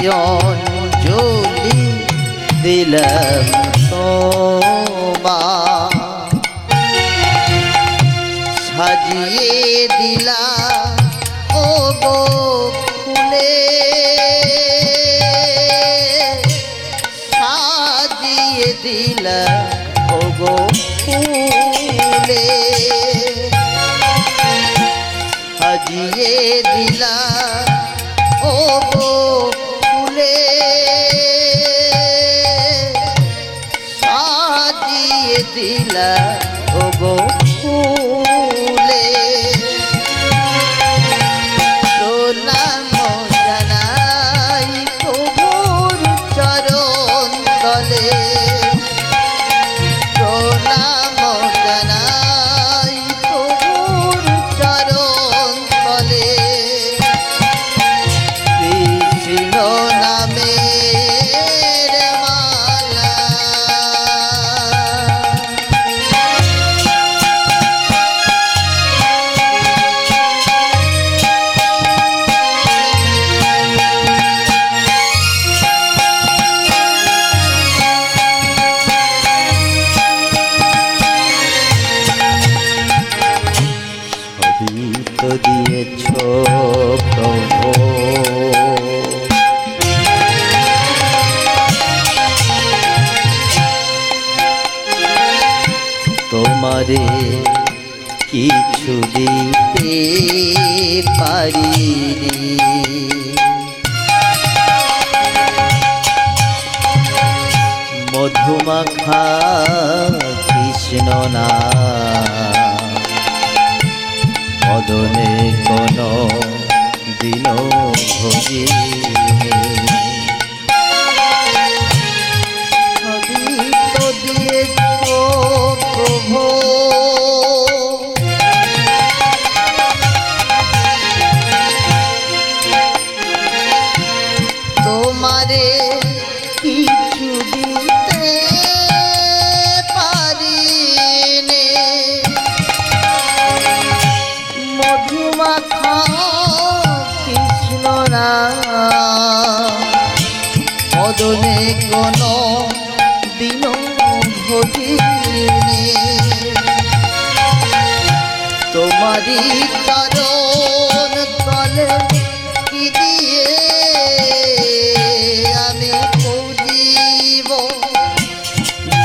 অঞ্জলি দিলাম তোমার, সাজিয়ে দিলাম ও গো ফুলে, সাজিয়ে দিলাম ও গো ফুলে, সাজিয়ে দিলাম ও গো ফুলে, সাজিয়ে দিলাম ও গো ফুলে, প্রণাম জানাই প্রভুর চরণ তলে, প্রণাম জানাই প্রভুর চরণ তলে, কৃষ্ণ নামের মালা, সবই তো দিয়েছ প্রভু, তোমারে কিছু দিতে পারিনি, মধুমাখা কৃষ্ণ নাম মদনে কোনো দিন ভজিনি, সবই তো দিয়েছ প্রভু, তোমারে কিছু দিতে পারিনি, মধুমাখা কৃষ্ণ নাম মদনে কোনো দিন ভজিনি, তোমারি চরণ তলে কি দিয়ে আমি পুজিব,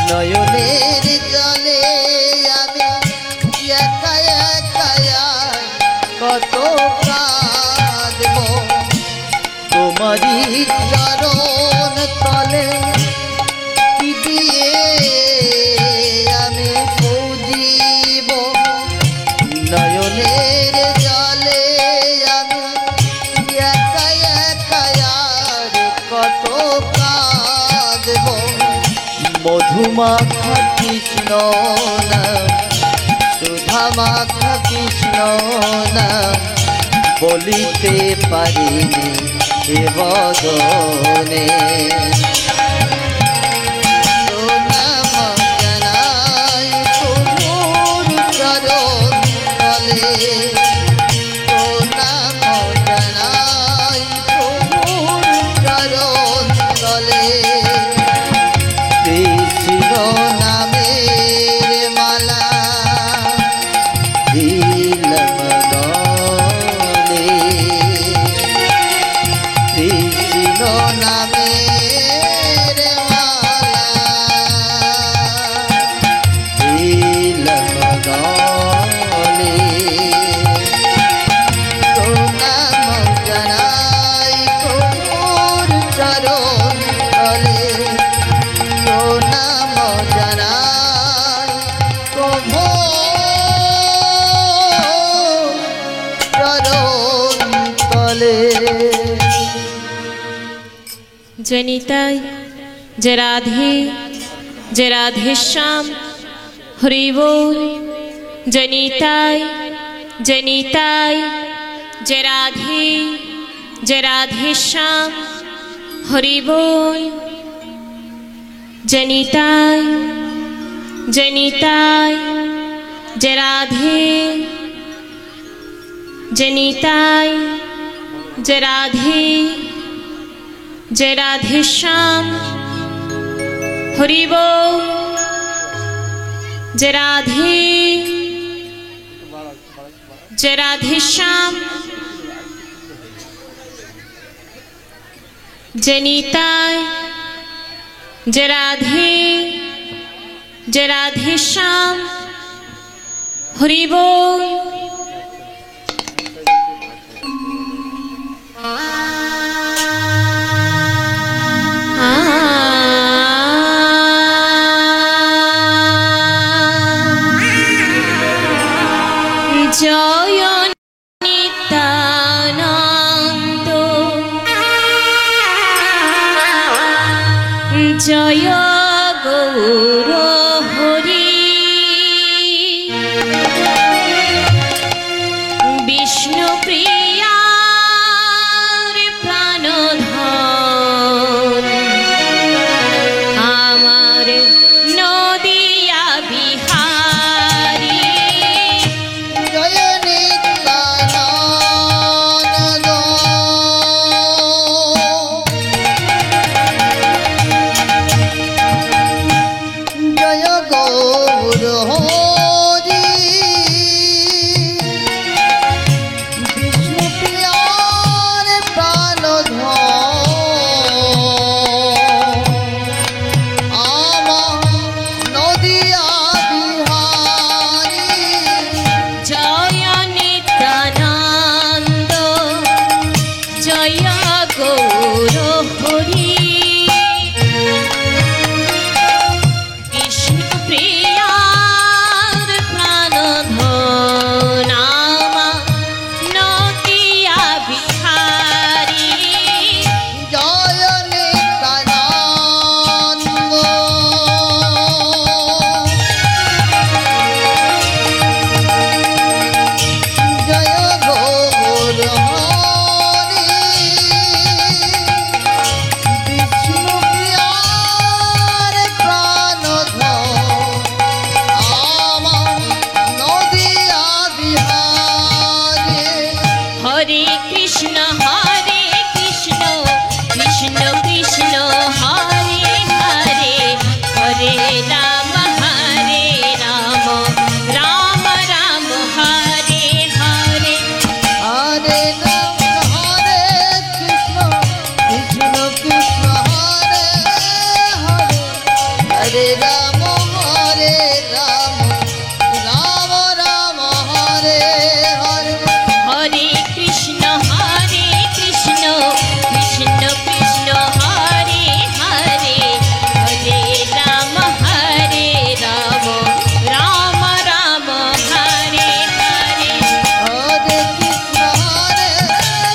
নয়নের জলে আমি একা একা কত কাঁদব, তোমারি চরণ তলে কি দিয়ে আমি পুজিব, নয়নের জলে আমি একা একা কত কাঁদব, মধুমাখা কৃষ্ণ নাম সুধামাখা কৃষ্ণ নাম বলিতে পারিনি এ বদনে, প্রণাম জানাই প্রভুর চরণ তলে, প্রণাম জানাই প্রভুর চরণ তলে, কৃষ্ণ নামের মালা দিলাম গলে, কৃষ্ণ নামের মালা দিলাম গলে, প্রণাম জানাই প্রভুর চরণ তলে, প্রণাম জানাই প্রভুর চরণ তলে। जनिताय जय राधे श्याम हरि बोल, जनिताय जनिताय जय राधे श्याम हरि बोल, जनिताय जनिताय जय राधे, जनिताय जय राधे जय राधे श्याम हरि बोल जय राधे श्याम जय निताय जय राधे श्याम हरि बोल जय नित्यानंद जय गौर हरि विष्णु प्रिया प्राणधन आमार नदिया बिहारी जय नित्यानंद जय गौर हरि विष्णु प्रियार प्राणधन आमा नदिया बिहारी जय नित्यानंद जय गौर हरि विष्णु प्रियार प्राणधन आमा नदिया बिहारी जय नित्यानंद जय गौर हरि विष्णु प्रियार प्राणधन आमा नदिया बिहारी हरे कृष्ण कृष्ण कृष्ण हरे हरे हरे राम राम राम हरे हरे हरे राम हरे कृष्ण कृष्ण कृष्ण हरे हरे हरे राम राम राम हरे हरे हरे कृष्ण कृष्ण कृष्ण हरे हरे हरे राम राम राम हरे हरे हरे कृष्ण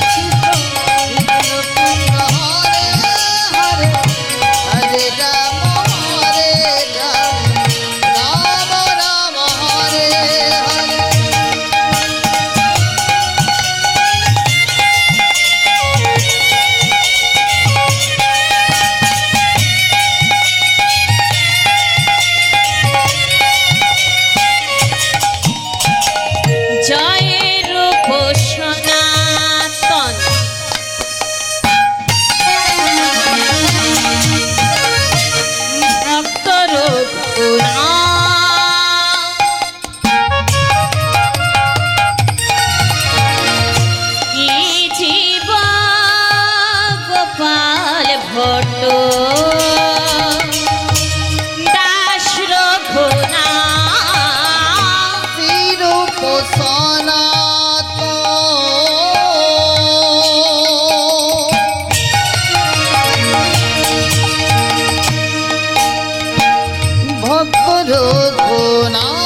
कृष्ण कृष्ण हरे हरे हरे राम राम हरे हरे जय रूप सनातन भक्त जीव गोपाल भट्ट दास रघुनाथ रूप सनातन भक्त रघुनाथ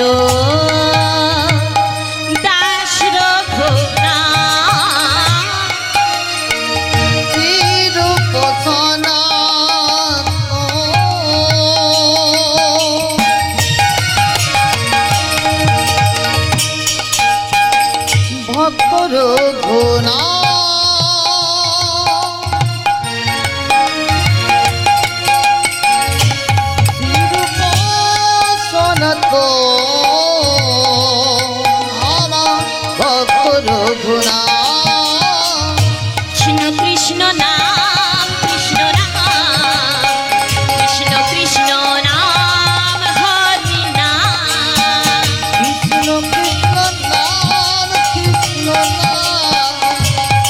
ভক্ত দাস রঘুনাথ চিরূপ সনাতন ভক্ত রঘুনাথ চিরূপ সনাতন আমার ভক্ত রঘুনাথ কৃষ্ণ কৃষ্ণ নাম কৃষ্ণ নাম কৃষ্ণ কৃষ্ণ নাম হরি নাম কৃষ্ণ কৃষ্ণ নাম কৃষ্ণ নাম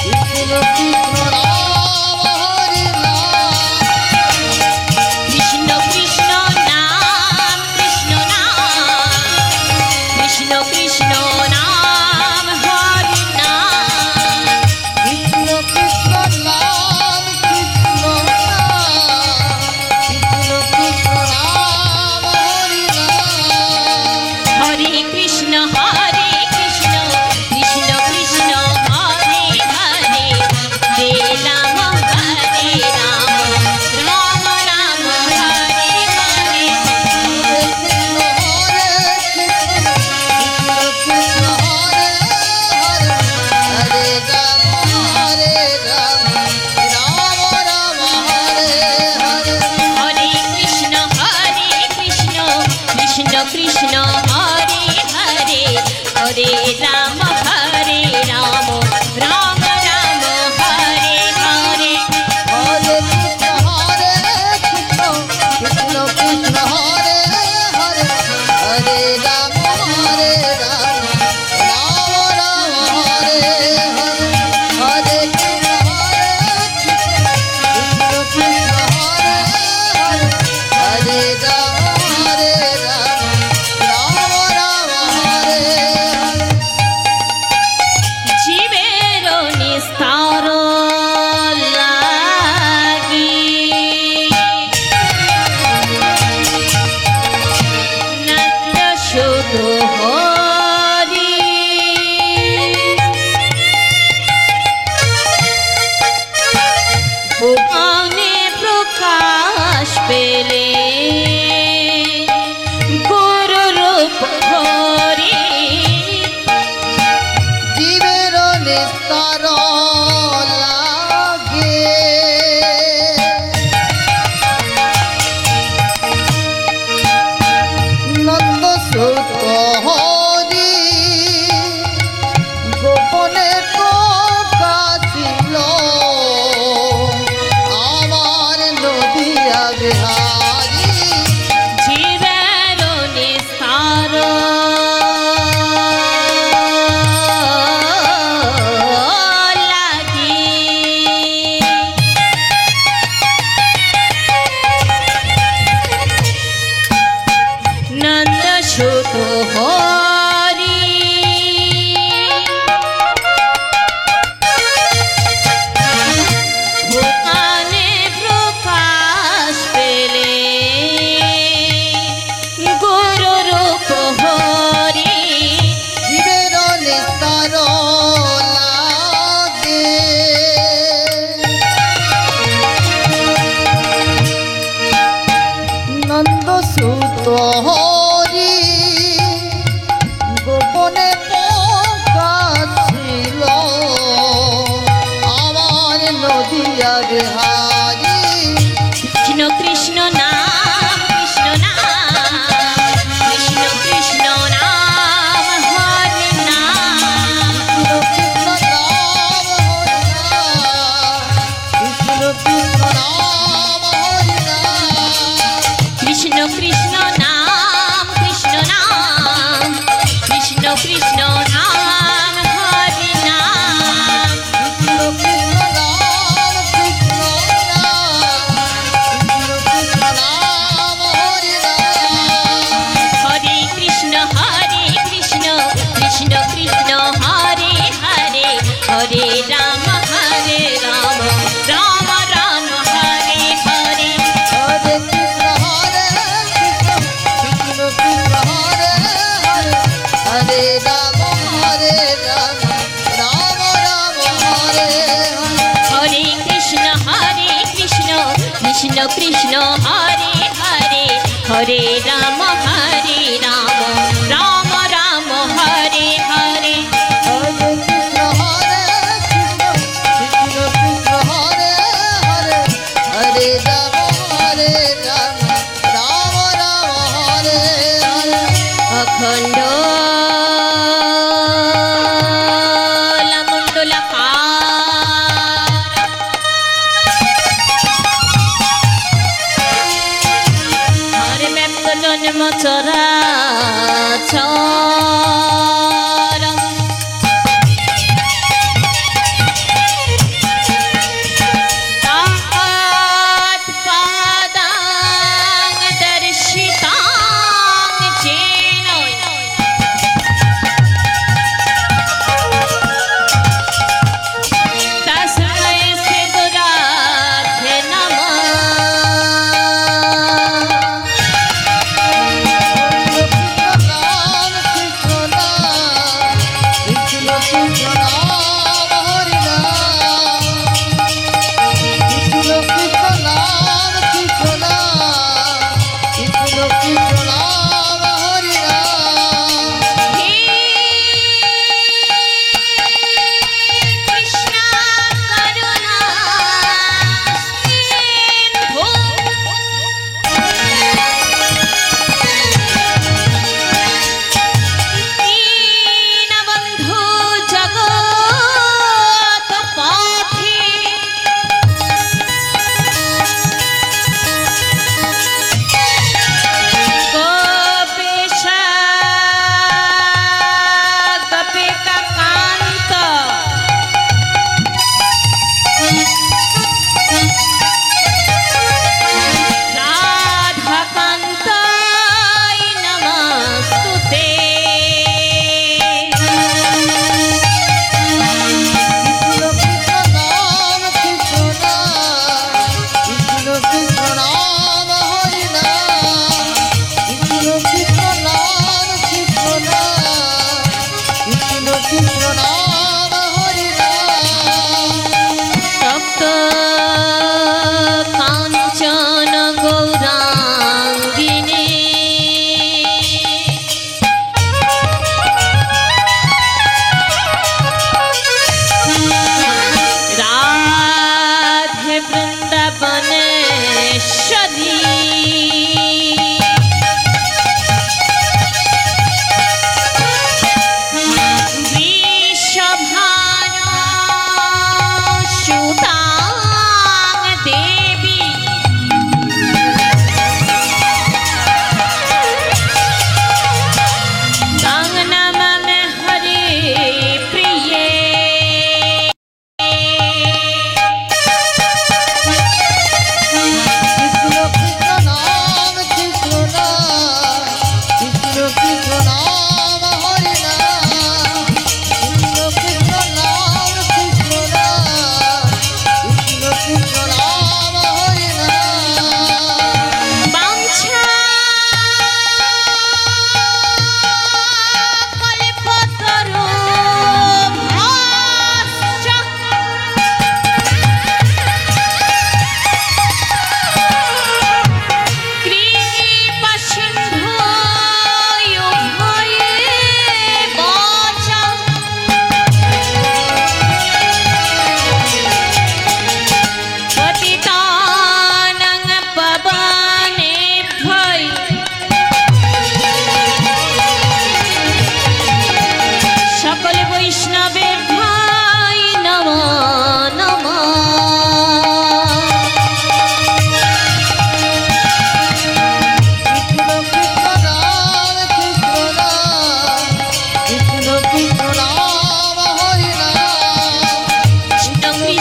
কৃষ্ণ কৃষ্ণ নাম হরি নাম কৃষ্ণ কৃষ্ণ নাম কৃষ্ণ নাম কৃষ্ণ কৃষ্ণ নাম হরি নাম কৃষ্ণ কৃষ্ণ নাম কৃষ্ণ নাম হরি নাম হরে কৃষ্ণ কৃষ্ণ কৃষ্ণ হরে হরে হরে রাম হরে রাম রাম রাম হরে হরে হরে কৃষ্ণ কৃষ্ণ হরে হরে হরে রাম রাম রাম হরে হরে হরে কৃষ্ণ কৃষ্ণ কৃষ্ণ হরে হরে হরে রাম রাম রাম হরে হরে হরে কৃষ্ণ কৃষ্ণ কৃষ্ণ হরে হরে হরে রাম রাম রাম হরে হরে হরে কৃষ্ণ কৃষ্ণ হরে হরে হরে রাম রাম হরে হরে জীবের নিস্তার লাগি নাত্য শুধু হরি ভুবনে প্রকাশ পেলে গুরু রূপ ধরি জীবের নিস্তার লাগে নন্দ সুত হরি গোপনে কাছিল আমার নদিয়া বিহারী জীবের নিস্তার লাগি নন্দ সুত হরি ভুবনে প্রকাশ পেলে গুরু রূপ হরি জীবের নিস্তার লাগে নন্দ সুত হরি গোপনে ছিল আমার নদিয়া বিহারী কৃষ্ণ কৃষ্ণ নাম কৃষ্ণ নাম কৃষ্ণ কৃষ্ণ নাম হরে নাম কৃষ্ণ নাম হরি নাম কৃষ্ণ কৃষ্ণ নাম হরি নাম কৃষ্ণ কৃষ্ণ নাম কৃষ্ণ কৃষ্ণ নাম হরে নাম কৃষ্ণ নাম কৃষ্ণ নাম হরি নাম হরে কৃষ্ণ কৃষ্ণ কৃষ্ণ হরে হরে হরে রাম রাম রাম হরে হরে হরে কৃষ্ণ কৃষ্ণ কৃষ্ণ হরে Krishna Krishna Hare Hare Hare Ram Ram Ram Hare Hare Hare Krishna, Hare Krishna, Krishna Krishna, Hare Hare, Hare Rama, Hare Rama, Rama Rama, Hare Hare. অখণ্ড হরে ব্যক্ত জন্ম চরাচর তাৎ পাদাং দর্শিতাং যেন তস্मै শ্রী গুরাধে নমঃ কৃষ্ণ করুণা সিন্ধু দীনবন্ধু জগৎ পথে গোপীশ গোপিকা কান্ত রাধাকান্ত নমস্তুতে তপ্ত কাঞ্চন গৌরাঙ্গিনী রাধে বৃন্দাবনেশ্বরী বৃষভানু সুতাং দেবী তাং নমামি হরে প্রিয়ে বাঞ্ছা কল্পতরু ভাস্য কৃপা সিন্ধু উভয়ে বচ পতিতানাং পাবনেভ্যঃ সকল বৈষ্ণবেভ্যঃ নমো নমঃ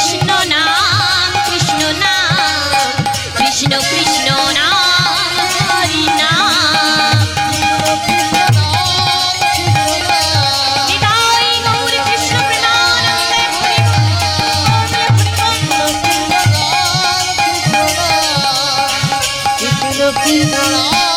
কৃষ্ণ নাম কৃষ্ণ নাম কৃষ্ণ কৃষ্ণ নাম হরি নাম নিতাই গৌর কৃষ্ণ প্রেমানন্দে হরি Krishna